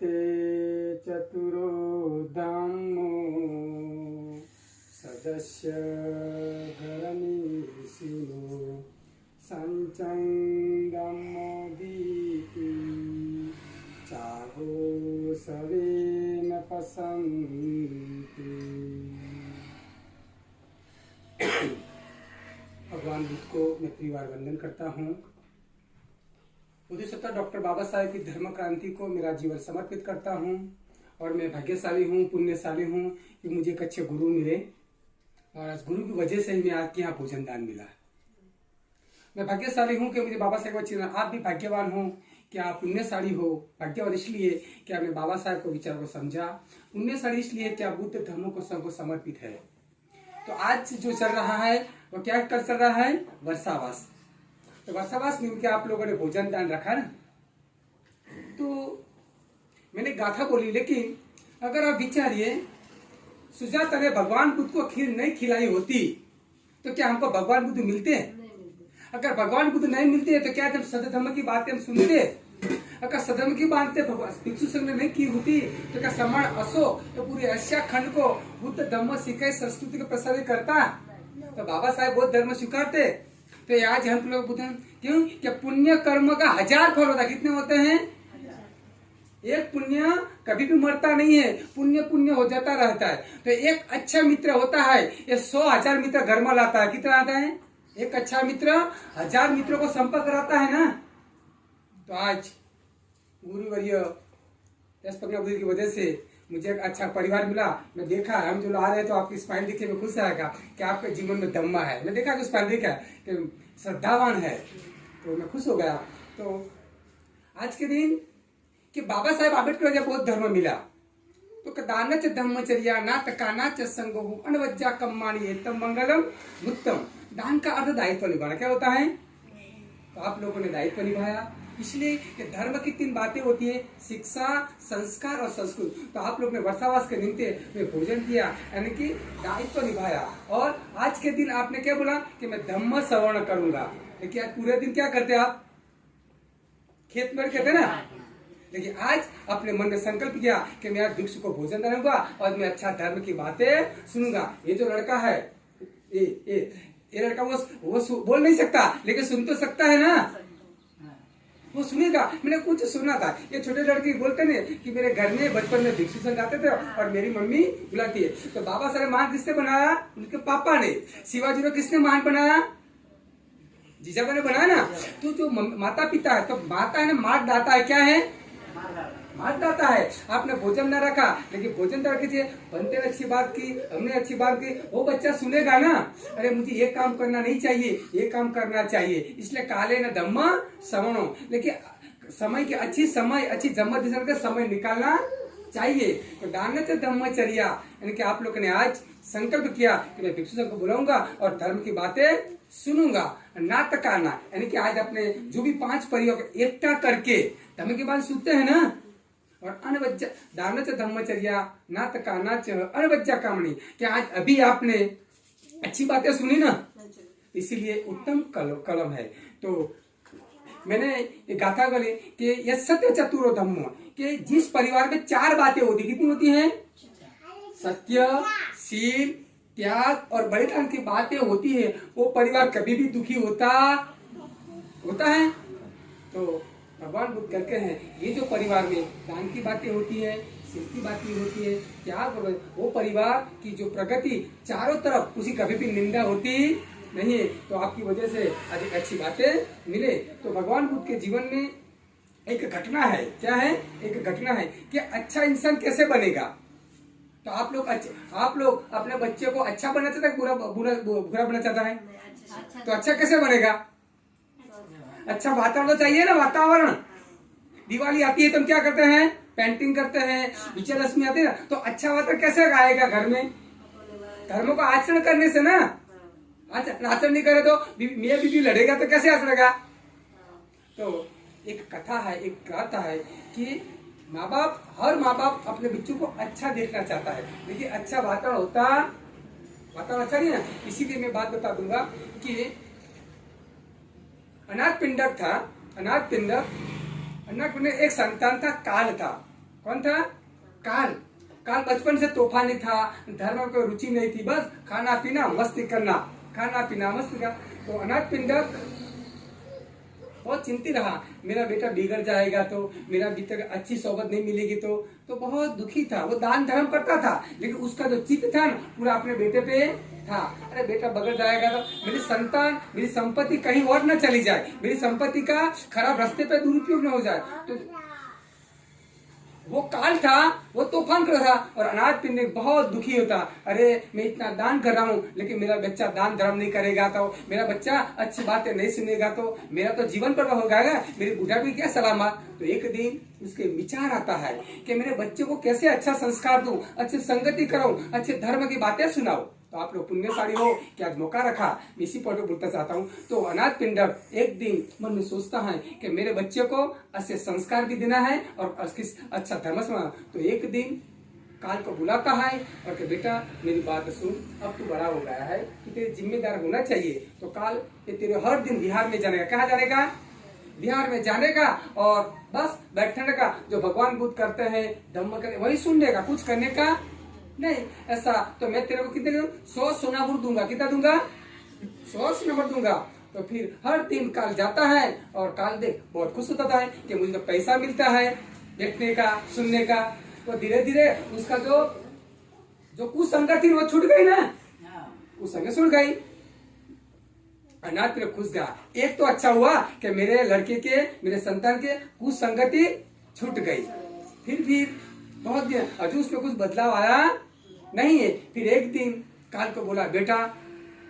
यस्ते चतुरो धम्मो सदस्य घरनीसिनो संचं धम्मो दीति चागो सवेन पसंति। भगवान बुद्ध को मैं त्रिवार वंदन करता हूँ। बुद्ध डॉक्टर बाबा साहेब की धर्म क्रांति को मेरा जीवन समर्पित करता हूँ और मैं भाग्यशाली हूँ, पुण्यशाली हूँ कि मुझे एक अच्छे गुरु मिले और आज गुरु की वजह से ही मैं आज के यहाँ भोजन दान मिला। मैं भाग्यशाली हूँ कि मुझे बाबा साहेब को चिन्ह। आप भी भाग्यवान हो कि आप पुण्यशाली हो। भाग्यवान इसलिए कि आपने बाबा साहेब को विचार को समझा, पुण्यशाली इसलिए कि आप बुद्ध धर्म को सबको समर्पित है। तो आज जो चल रहा है वो क्या कल चल रहा है? वर्षावास। तो वर्षावास नियम के आप लोगों ने भोजन दान रखा ना, तो मैंने गाथा बोली, लेकिन अगर आप विचारिए सुजाता ने भगवान बुद्ध को खीर नहीं खिलाई होती तो क्या हमको भगवान बुद्ध मिलते? अगर भगवान बुद्ध नहीं मिलते तो क्या जब सदधर्म की बातें हम सुनते? अगर सदधर्म की बातें भिक्षु संघ ने नहीं की होती तो क्या समान अशोक तो पूरे एशिया खंड को बुद्ध धर्म सिखाई संस्कृति को प्रसारित करता? तो बाबा साहेब बौद्ध धर्म स्वीकारते? तो आज हम लोग बुद्ध क्यों? क्या पुण्य कर्म का 1000 फल होता है। कितने होते हैं? एक पुण्य कभी भी मरता नहीं है, पुण्य पुण्य हो जाता रहता है। तो एक अच्छा मित्र होता है, ये 100,000 मित्र घर में लाता है। कितना आता है? एक अच्छा मित्र 1000 मित्रों को संपर्क कराता है ना। तो आज गुरुवर्य बुद्ध की वजह से मुझे एक अच्छा परिवार मिला। मैं देखा हम जो ला रहे तो आपकी स्माइल देखे मैं खुश रहेगा कि आपके जीवन में दम्मा है। मैं देखा कि स्माइल देखा कि श्रद्धावान है, तो मैं खुश हो गया। तो आज के दिन कि बाबा साहेब आम्बेडकर जब बौद्ध धर्म मिला तो कदानच धम्मचर्या ना तकाना च संगो अनवज्जा कम्मानी एतम मंगलम उत्तम। दान का अर्थ दायित्व निभाना क्या होता है? तो आप लोगों ने दायित्व निभाया। इसलिए कि धर्म की 3 बातें होती है, शिक्षा, संस्कार और संस्कृत। तो आप लोग ने वर्षावास के निमित्ते में भोजन किया, यानी कि दायित्व निभाया। और आज के दिन आपने क्या बोला कि मैं धम्म श्रवण करूंगा। लेकिन आज पूरे दिन क्या करते आप? खेत में कहते ना। लेकिन आज अपने मन में संकल्प किया कि मैं आज भिक्षु को भोजन करूंगा और मैं अच्छा धर्म की बातें सुनूंगा। ये जो लड़का है ये लड़का वो बोल नहीं सकता लेकिन सुन तो सकता है ना, वो सुनेगा। मैंने कुछ सुना था, ये छोटे लड़के बोलते ने कि मेरे घर में बचपन में भिक्षु संघ आते थे और मेरी मम्मी बुलाती है। तो बाबा साहेब महान किसने बनाया? उनके पापा ने। शिवाजी को किसने महान बनाया? जीजाबा ने बनाया ना। तो जो माता पिता है, तो माता है ना मार्ग दाता है। क्या है? मार्ग दाता है। आपने भोजन न रखा लेकिन भोजन तो रखिए, बनते ने अच्छी बात की, हमने अच्छी बात की, वो बच्चा सुनेगा ना, अरे मुझे ये काम करना नहीं चाहिए, ये काम करना चाहिए। इसलिए काले न धम्म श्रवणो। लेकिन समय की अच्छी जम्म दिशा का समय निकालना चाहिए। तो दान च धम्मचर्या, यानी कि आप लोगों ने आज संकल्प किया कि मैं भिक्षु संघ को बुलाऊंगा और धर्म की बातें सुनूंगा। ना तकाना, यानी कि आज अपने जो भी 5 परिवार को एकता करके धर्म की बात सुनते हैं ना। और अनवज्जा दान च धम्मचर्या ना तकाना च अनवज्जा कामनी, कि आज अभी आपने अच्छी बातें सुनी ना, इसीलिए उत्तम कलम है। तो मैंने एक गाथा बोली कि यह सत्य चतुरो धम्म, कि जिस परिवार में 4 बातें होती, कितनी होती हैं? सत्य, शील, त्याग और बलिदान की बातें होती है, वो परिवार कभी भी दुखी होता है। तो भगवान बुद्ध कहते हैं ये जो परिवार में दान की बातें होती है, शील की बातें होती है, त्याग, वो परिवार की जो प्रगति चारों तरफ उसकी कभी भी निंदा होती नहीं है। तो आपकी वजह से अधिक अच्छी बातें मिले। तो भगवान बुद्ध के जीवन में एक घटना है। क्या है? एक घटना है कि अच्छा इंसान कैसे बनेगा। तो आप लोग अपने बच्चे को अच्छा बनना चाहता है, बुरा बनना चाहता है? तो अच्छा कैसे बनेगा? अच्छा वातावरण तो चाहिए ना। वातावरण, दिवाली आती है तो हम क्या करते हैं? पेंटिंग करते हैं, विजयदशमी आती है ना, तो अच्छा वातावरण कैसे आएगा घर में? धर्म को आचरण करने से ना। आचरण नहीं करे तो मियां बीवी लड़ेगा तो कैसे आचरेगा? तो एक कथा है, एक गाथा है कि हर माँ बाप अपने बच्चों को अच्छा देखना चाहता है, लेकिन अच्छा वातावरण अच्छा नहीं है। इसीलिए मैं बात बता दूंगा कि अनाथ पिंडक एक संतान था, काल था। कौन था? काल। काल बचपन से तूफानी था, धर्म को रुचि नहीं थी, बस खाना पीना मस्ती करना, खाना पीना मस्ती करना। तो अनाथ पिंडक बहुत चिंतित रहा, मेरा बेटा बिगड़ जाएगा तो, मेरा बेटा अच्छी सोबत नहीं मिलेगी तो बहुत दुखी था। वो दान धर्म करता था, लेकिन उसका जो चित्त था ना पूरा अपने बेटे पे था। अरे बेटा बगड़ जाएगा तो मेरी संतान, मेरी संपत्ति कहीं और न चली जाए, मेरी संपत्ति का खराब रास्ते पे दुरुपयोग न हो जाए। तो वो काल था, वो तूफान कर रहा था और अनाथ पिंडक बहुत दुखी होता। अरे मैं इतना दान कर रहा हूँ, लेकिन मेरा बच्चा दान धर्म नहीं करेगा तो, मेरा बच्चा अच्छी बातें नहीं सुनेगा तो मेरा तो जीवन पर हो जाएगा, मेरी बुढ़ापी क्या सलामत। तो एक दिन उसके विचार आता है कि मेरे बच्चे को कैसे अच्छा संस्कार दूं, अच्छी संगति कराऊं, अच्छे धर्म की बातें सुनाऊं। तो आप लोग पुण्यशाली हो कि आज मौका रखा, मैं इसी पॉइंट पर बोलना चाहता हूँ। तो अनाथ पिंडक एक दिन मन में सोचता है कि मेरे बच्चे को अच्छे संस्कार भी देना है और अच्छा धर्म सुना। तो एक दिन काल को बुलाता है और कि बेटा मेरी बात सुन, अब तू बड़ा हो गया है कि तेरे जिम्मेदार होना चाहिए। तो काल ये तेरे हर दिन बिहार में जानेगा। कहाँ जानेगा? बिहार में जाने का और बस बैठने का, जो भगवान बुद्ध करते हैं धम्म करते वही सुनने का, कुछ करने का नहीं। ऐसा तो मैं तेरे को कितने 100 सोना बुर दूंगा। कितना दूंगा? 100 सोना बुर दूंगा। तो फिर हर दिन काल जाता है और काल देख बहुत खुश होता है कि मुझे तो पैसा मिलता है देखने का, सुनने का। तो धीरे धीरे उसका जो कुसंगत थी वो छूट गई ना, कुसंगत छूट गई। अनाथ पिंडक खुश गया। एक तो अच्छा हुआ कि मेरे लड़के के, मेरे संतान के कुसंगति छूट गई। फिर बहुत दिन अजू उसमें कुछ बदलाव आया नहीं है। फिर एक दिन काल को बोला बेटा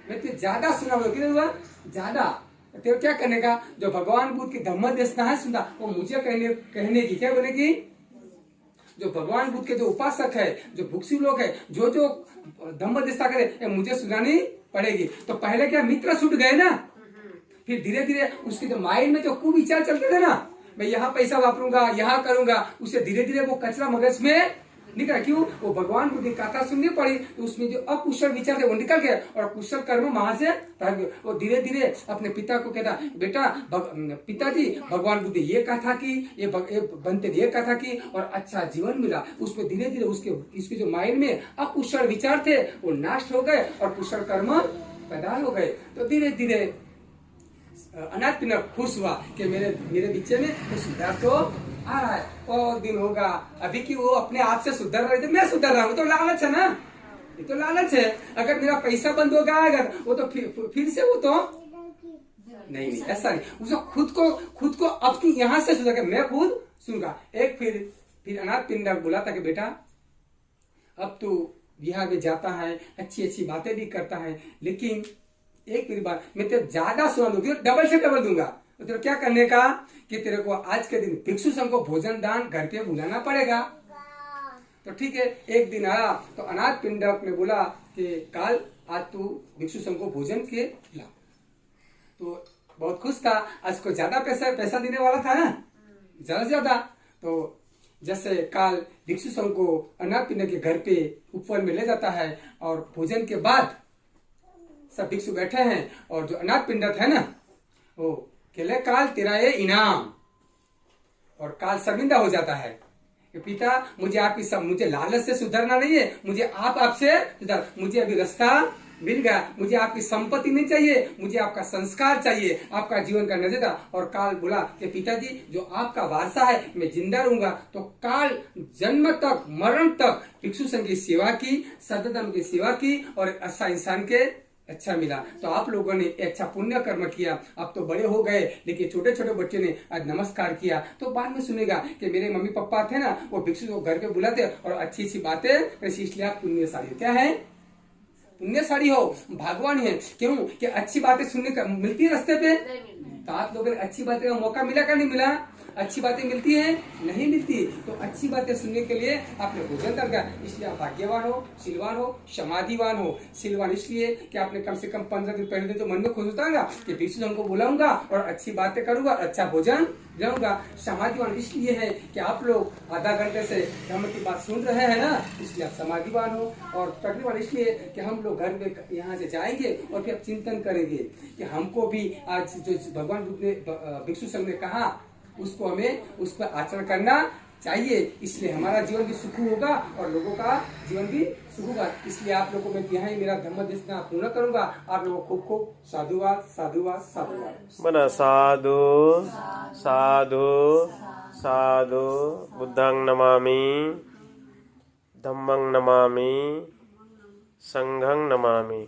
मैं तुझे ज्यादा सुना, कितना हुआ ज्यादा, तेरे क्या करने का? जो भगवान बुद्ध की धम्म देशना है सुना, वो मुझे कहने की क्या बोलेगी? जो भगवान बुद्ध के जो उपासक है, जो भिक्षु लोग है, जो धम्म देशना करे, मुझे सुनानी पड़ेगी। तो पहले क्या मित्र छूट गए ना, फिर धीरे धीरे उसके जो माइंड में जो कुविचार चलते थे ना, मैं यहाँ पैसा वापरूंगा, यहाँ करूंगा, उसे धीरे धीरे वो कचरा मगज में निकला। क्यों? वो भगवान बुद्ध की कथा सुननी पड़ी, तो उसमें जो अकुशल विचार थे वो निकल गए और कुशल कर्म वहां से भाग गए। वो धीरे धीरे अपने पिता को कहता बेटा पिताजी भगवान बुद्ध ये कथा की, ये बनते ये कथा की और अच्छा जीवन मिला। उसमें धीरे धीरे इसके जो माइंड में अकुशल विचार थे वो नष्ट हो गए और कुशल कर्म पैदा हो गए। तो धीरे धीरे अनाथ पिंडक खुश हुआ कि मेरे बीचे में तो सुधार तो आ रहा है। और दिन होगा अभी कि वो अपने आप से सुधर रहे थे, मैं सुधर रहा हूँ। तो लालच है ना, ये तो लालच है। अगर मेरा पैसा बंद हो गया अगर वो तो फिर से वो तो नहीं ऐसा नहीं। उसको खुद को अब की यहाँ से सुधर के मैं खुद सुनूंगा। एक फिर अनाथ पिंडक बोला था कि बेटा अब तू बिहार में जाता है, अच्छी अच्छी बातें भी करता है, लेकिन एक मेरी बात मैं तेरे ज्यादा सुना दूंगी, डबल से डबल दूंगा। तो तेरे क्या करने का कि तेरे को आज के दिन भिक्षु संघ को भोजन दान घर पे बुलाना पड़ेगा। तो ठीक है, एक दिन आया तो अनाथ पिंडक ने बोला कि काल आज तू भिक्षु संघ को भोजन के ला। तो बहुत खुश था, आज को ज्यादा पैसा देने वाला था ना, ज्यादा से ज्यादा। तो जैसे काल भिक्षु संघ को अनाथ पिंडक के घर पे ऊपर में ले जाता है और भोजन के बाद सब भिक्षु बैठे हैं और जो अनाथ पिंडक है ना वो कहले काल तेरा ये इनाम। और काल शर्मिंदा हो जाता है कि पिता मुझे लालच से सुधरना नहीं है, मुझे आपसे सुधर, मुझे अभी रास्ता मिल गया, मुझे आपकी संपत्ति नहीं चाहिए, मुझे आपका संस्कार चाहिए, आपका जीवन का नजरिया। और काल बोला कि पिताजी जो आपका वारसा है मैं जिंदा रहूंगा। तो काल जन्म तक मरण तक भिक्षु संघ की सेवा की, सतधर्म की सेवा की और अच्छा इंसान के अच्छा मिला। तो आप लोगों ने अच्छा पुण्य कर्म किया, अब तो बड़े हो गए, लेकिन छोटे छोटे बच्चे ने आज नमस्कार किया। तो बाद में सुनेगा कि मेरे मम्मी पापा थे ना वो भिक्षु को घर पे बुलाते और अच्छी अच्छी बातें, इसलिए आप पुण्यशाली क्या है, पुण्यशाली हो, भगवान है। क्यों? कि अच्छी बातें सुनने का मिलती है रास्ते पे। तो आप लोगों ने अच्छी बातें का मौका मिला का नहीं मिला? अच्छी बातें मिलती है नहीं मिलती। तो अच्छी बातें सुनने के लिए आपने भोजन कर गया, इसलिए आप भाग्यवान हो, शीलवान हो, समाधिवान हो। शीलवान इसलिए कि आपने कम से कम 15 दिन पहले तो मन में खुश होता है कि भिक्षु संघ को बुलाऊंगा और अच्छी बातें करूंगा, अच्छा भोजन जाऊंगा। समाधिवान इसलिए है कि आप लोग आधा घंटे से धर्म की बात सुन रहे हैं ना, इसलिए आप समाधिवान हो। और प्रज्ञावान इसलिए कि हम लोग घर में यहाँ से जाएंगे और फिर चिंतन करेंगे कि हमको भी आज जो भगवान बुद्ध ने भिक्षु संघ ने कहा उसको हमें उस पर आचरण करना चाहिए, इसलिए हमारा जीवन भी सुखी होगा और लोगों का जीवन भी सुख होगा। इसलिए आप लोगों को मैं यहाँ ही मेरा धम्म देशना पूर्ण करूंगा। आप लोगों को खूब खूब साधुवाद साधुवाद साधुवाद। बना साधु साधु साधु। बुद्धं नमामि, धम्मं नमामि, संघं नमामि।